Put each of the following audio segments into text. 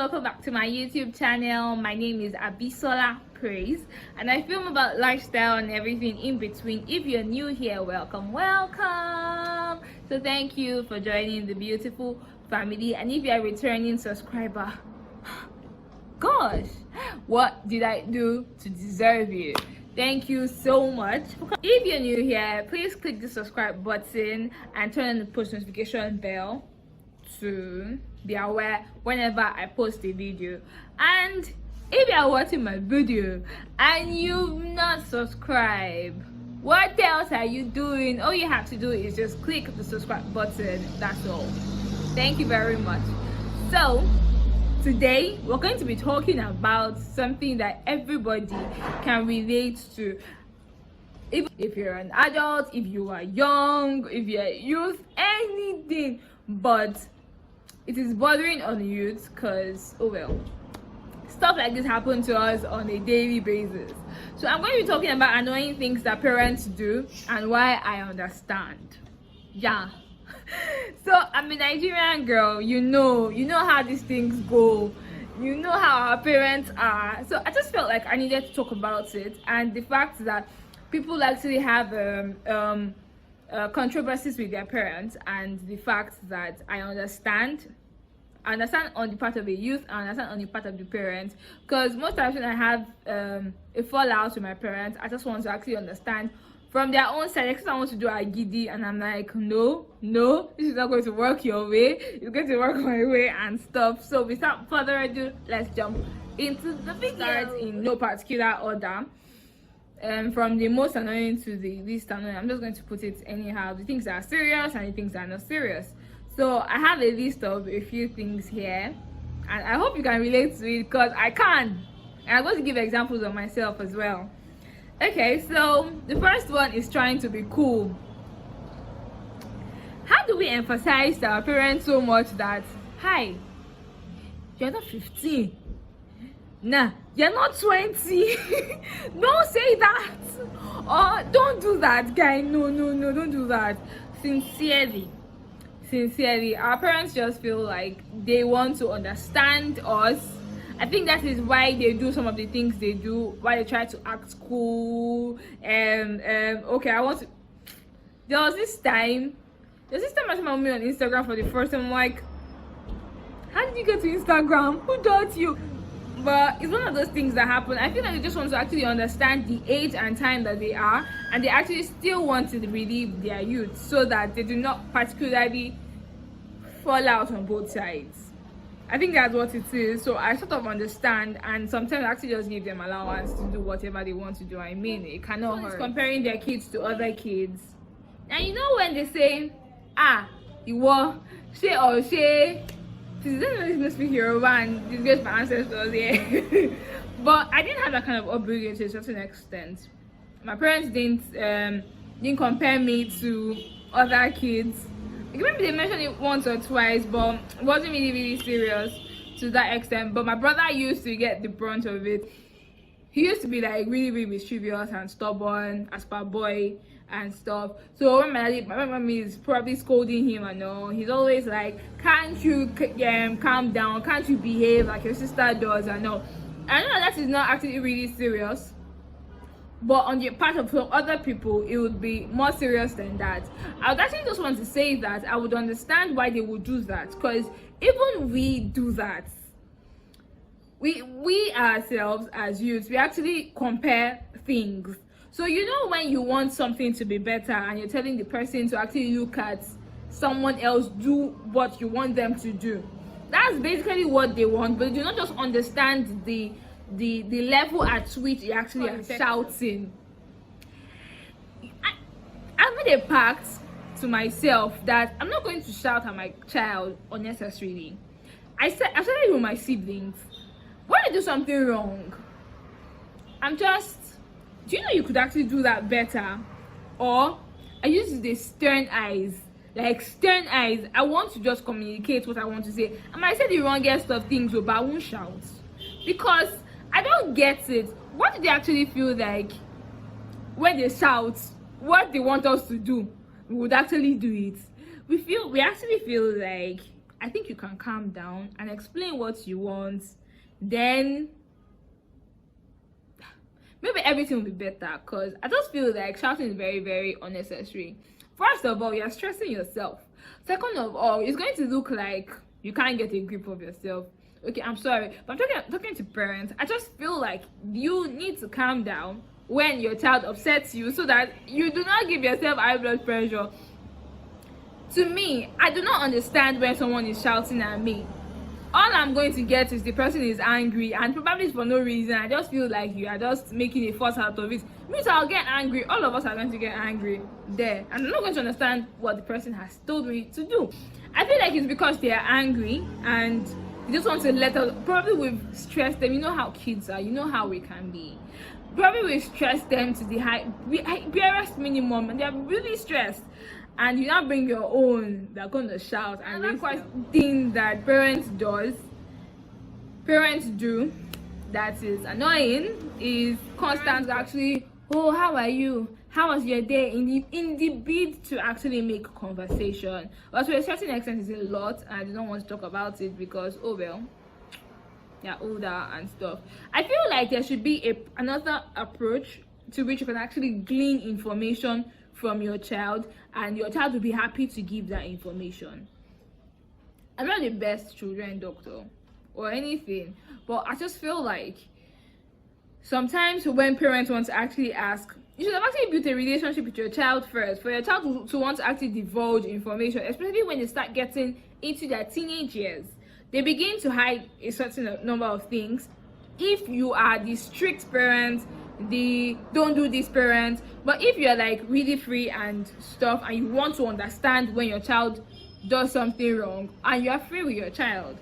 welcome back to my YouTube channel. My name is Abisola Praise and I film about lifestyle and everything in between. If you're new here, welcome. So thank you for joining the beautiful family, and if you're a returning subscriber, gosh, what did I do to deserve you? Thank you so much. If you're new here, please click the subscribe button and turn on the post notification bell to be aware whenever I post a video. And if you are watching my video and you've not subscribed, what else are you doing? All you have to do is just click the subscribe button. That's all. Thank you very much. So today we're going to be talking about something that everybody can relate to. If you're an adult, if you are young, if you're a youth, anything, but it is bothering on youth because, oh well, stuff like this happens to us on a daily basis. So I'm going to be talking about annoying things that parents do and why I understand. Yeah. So I'm a Nigerian girl, you know how these things go, you know how our parents are. So I just felt like I needed to talk about it, and the fact that people actually have controversies with their parents, and the fact that I understand on the part of the youth, I understand on the part of the parents, because most times when I have a fallout with my parents, I just want to actually understand from their own side, because I want to do a giddy, and I'm like, no, this is not going to work your way, it's going to work my way and stuff. So without further ado, let's jump into the video in no particular order. From the most annoying to the least annoying. I'm just going to put it anyhow. The things that are serious and the things that are not serious. So I have a list of a few things here, and I hope you can relate to it, because I can. And I'm going to give examples of myself as well. Okay, so the first one is trying to be cool. How do we emphasize to our parents so much that, hi, you're not 15, nah, you're not 20, don't say that, or don't do that, guy, no, don't do that. Sincerely, our parents just feel like they want to understand us. I think that is why they do some of the things they do, why they try to act cool. Okay, there was this time I saw my mommy on Instagram for the first time. I'm like, how did you get to Instagram? Who taught you? But it's one of those things that happen. I feel like they just want to actually understand the age and time that they are, and they actually still want to relieve their youth so that they do not particularly fall out on both sides. I think that's what it is. So I sort of understand, and sometimes I actually just give them allowance to do whatever they want to do. I mean, it cannot hurt. Comparing their kids to other kids. And you know when they say, you were she or she, this must be Yoruba and disgrace my ancestors here. But I didn't have that kind of upbringing to a certain extent. My parents didn't compare me to other kids. Maybe they mentioned it once or twice, but it wasn't really serious to that extent. But my brother used to get the brunt of it. He used to be like really mischievous and stubborn as per boy and stuff. So when my mommy is probably scolding him and all, he's always like, can't you calm down, can't you behave like your sister does and all. I know that is not actually really serious, but on the part of other people it would be more serious than that. I would actually just want to say that I would understand why they would do that, because even we do that. We ourselves as youths, we actually compare things. So you know when you want something to be better and you're telling the person to actually look at someone else do what you want them to do, that's basically what they want, but they do not just understand the level at which you actually are shouting. I made a pact to myself that I'm not going to shout at my child unnecessarily. I started with my siblings. When I do something wrong, do you know you could actually do that better? Or I use the stern eyes. Like stern eyes. I want to just communicate what I want to say. I might say the wrongest of things, but I won't shout. Because I don't get it. What do they actually feel like when they shout? What they want us to do, we would actually do it. We actually feel like I think you can calm down and explain what you want. Then maybe everything will be better, because I just feel like shouting is very, very unnecessary. First of all, you're stressing yourself. Second of all, it's going to look like you can't get a grip of yourself. Okay, I'm sorry, but I'm talking to parents. I just feel like you need to calm down when your child upsets you, so that you do not give yourself high blood pressure. To me, I do not understand when someone is shouting at me. All I'm going to get is the person is angry, and probably for no reason. I just feel like you are just making a fuss out of it. Me too, I'll get angry. All of us are going to get angry there, and I'm not going to understand what the person has told me to do. I feel like it's because they are angry and they just want to let us. Probably we've stressed them. You know how kids are. You know how we can be. Probably we've stressed them to the barest minimum, and they are really stressed. And you now bring your own, they're going to shout. And that's quite thing that parents do that is annoying is constant actually, oh, how are you, how was your day, in the bid to actually make conversation. But to a certain extent, it's a lot, and I don't want to talk about it because, oh well, they're older and stuff. I feel like there should be another approach to which you can actually glean information from your child, and your child will be happy to give that information. I'm not the best children doctor or anything, but I just feel like sometimes when parents want to actually ask, you should have actually built a relationship with your child first, for your child to want to actually divulge information, especially when they start getting into their teenage years. They begin to hide a certain number of things. If you are the strict parent, the don't do this parent, but if you're like really free and stuff, and you want to understand when your child does something wrong and you're free with your child,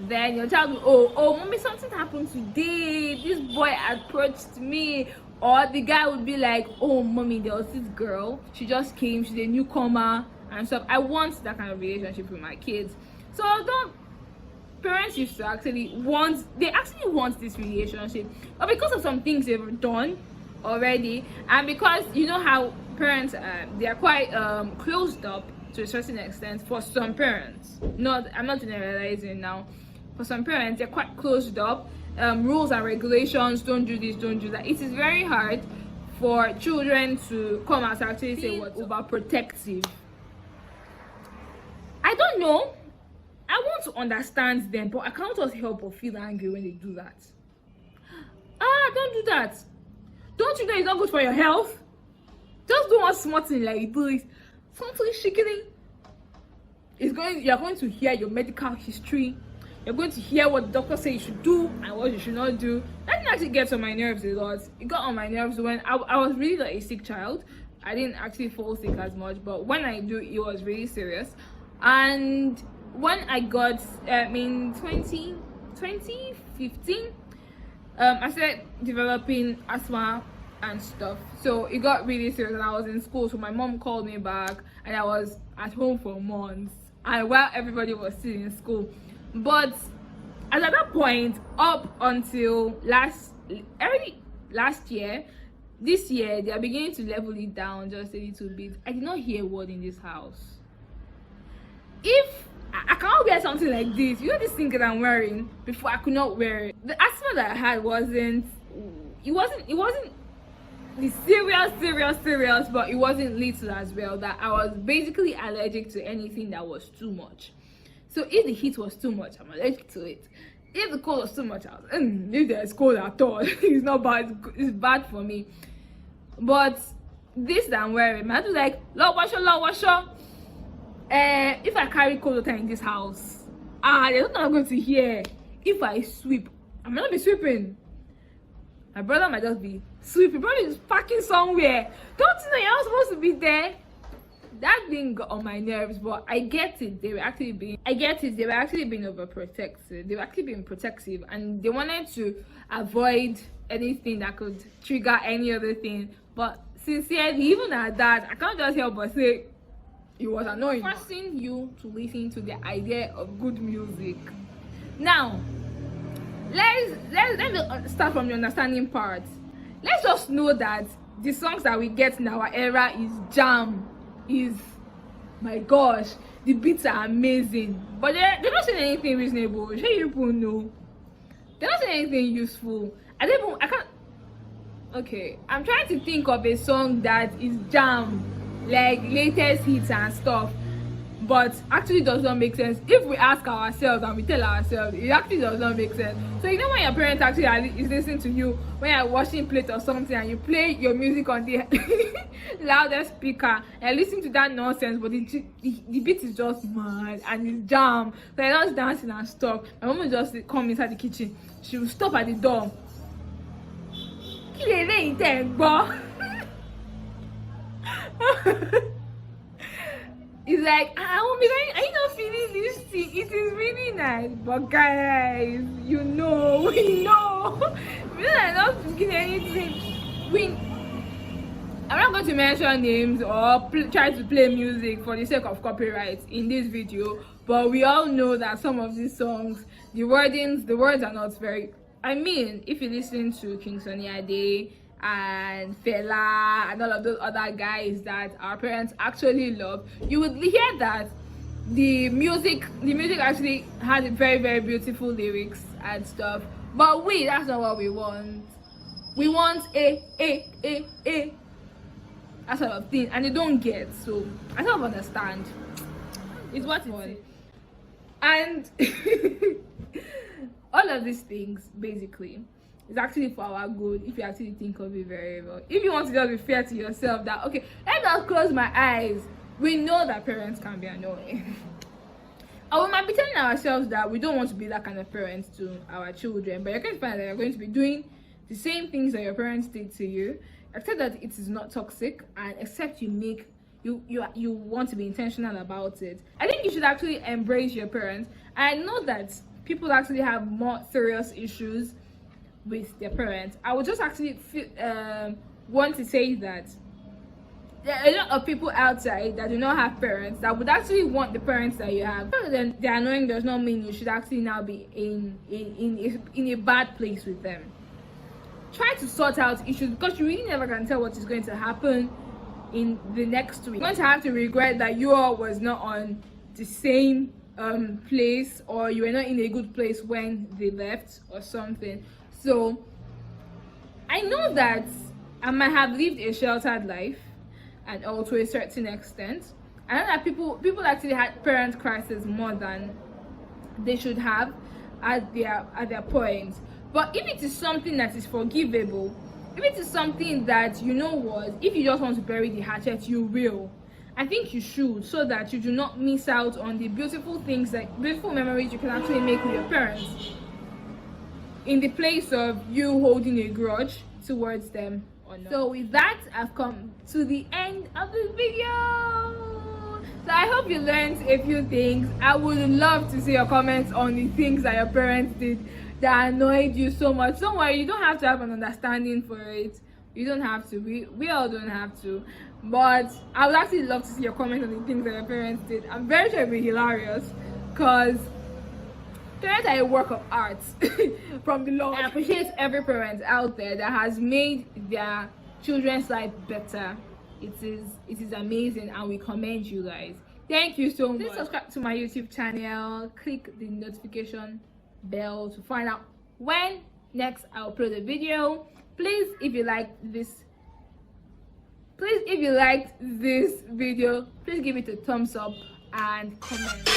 then your child will, oh mommy, something happened today, this boy approached me. Or the guy would be like, oh mommy, there was this girl, she just came, she's a newcomer and stuff. I want that kind of relationship with my kids. So parents used to actually want this relationship, but because of some things they've done already, and because you know how parents they are quite closed up to a certain extent. For some parents, I'm not generalizing now, for some parents they're quite closed up. Rules and regulations, don't do this, don't do that. It is very hard for children to come out and actually say what's overprotective. I don't know, I want to understand them, but I can't just help but feel angry when they do that. Don't do that. Don't you know it's not good for your health? Just do one small thing like you do it. Something shaking. You're going to hear your medical history. You're going to hear what the doctor says you should do and what you should not do. That thing actually gets on my nerves a lot. It got on my nerves when I was really like a sick child. I didn't actually fall sick as much, but when I do, it was really serious. And when I got in 2015, I started developing asthma and stuff. So it got really serious, and I was in school. So my mom called me back, and I was at home for months, and while everybody was still in school. But at that point, up until last year, this year they are beginning to level it down just a little bit. I did not hear a word in this house. If I can't wear something like this, you know, this thing that I'm wearing, before I could not wear it. The asthma that I had wasn't the serious, but it wasn't little as well, that I was basically allergic to anything that was too much. So if the heat was too much, I'm allergic to it. If the cold was too much, if there's cold at all, it's not bad, it's bad for me. But this that I'm wearing, I do like, Lord washer. If I carry cold water in this house, there's nothing I'm going to hear. If I sweep, I might not be sweeping. My brother might just be sweeping. Probably is parking somewhere. Don't you know you're not supposed to be there? That thing got on my nerves, but I get it. They were actually being overprotected. They were actually being protective, and they wanted to avoid anything that could trigger any other thing. But sincerely, even at that, I can't just help but say it was annoying. Forcing you to listen to the idea of good music. Now, let's start from the understanding part. Let's just know that the songs that we get in our era is jam. My gosh, the beats are amazing, but they're not saying anything reasonable. Sure, you people know they're not saying anything useful. I can't. Okay, I'm trying to think of a song that is jam, like latest hits and stuff, but actually does not make sense. If we ask ourselves and we tell ourselves, it actually does not make sense. So you know when your parents actually is listening to you when you're washing plate or something, and you play your music on the loudest speaker and listen to that nonsense, but the beat is just mad and it's jam. So they're just dancing and stuff. My mom will just come inside the kitchen. She will stop at the door. It's like, I won't be going, are you not feeling this thing? It is really nice. But guys, we know we're not thinking anything. I'm not going to mention names or try to play music for the sake of copyright in this video, but we all know that some of these songs, the words are not very. I mean, if you listen to King Sunny Ade and Fela and all of those other guys that our parents actually love, you would hear that the music actually had very, very beautiful lyrics and stuff. But that's not what we want. We want a that sort of thing, and they don't get. So I don't understand. It's what it is. And all of these things basically is actually for our good if you actually think of it very well. If you want to just be fair to yourself that, okay, let us close my eyes. We know that parents can be annoying. And we might be telling ourselves that we don't want to be that kind of parents to our children, but you're going to find that you're going to be doing the same things that your parents did to you, except that it is not toxic, and except you want to be intentional about it. I think you should actually embrace your parents. I know that people actually have more serious issues with their parents. I would just actually want to say that there are a lot of people outside that do not have parents that would actually want the parents that you have. Then they're annoying does not mean you should actually now be in a bad place with them. Try to sort out issues, because you really never can tell what is going to happen in the next week. You're going to have to regret that you all was not on the same place, or you were not in a good place when they left or something. So I know that I might have lived a sheltered life, and to a certain extent I know that people actually had parent crisis more than they should have at their point. But if it is something that is forgivable, if it is something that you know what, if you just want to bury the hatchet, you will. I think you should, so that you do not miss out on the beautiful things, like beautiful memories you can actually make with your parents, in the place of you holding a grudge towards them or not. So with that, I've come to the end of this video. So I hope you learned a few things. I would love to see your comments on the things that your parents did that annoyed you so much. Don't worry, you don't have to have an understanding for it. You don't have to. We all don't have to. But I would actually love to see your comments on the things that your parents did. I'm very sure it'll be hilarious, because parents are a work of art from the Lord. I appreciate every parent out there that has made their children's life better. It is amazing, and we commend you guys. Thank you so much. Please subscribe to my YouTube channel. Click the notification bell to find out when next I'll upload a video. Please, if you liked this video, please give it a thumbs up and comment.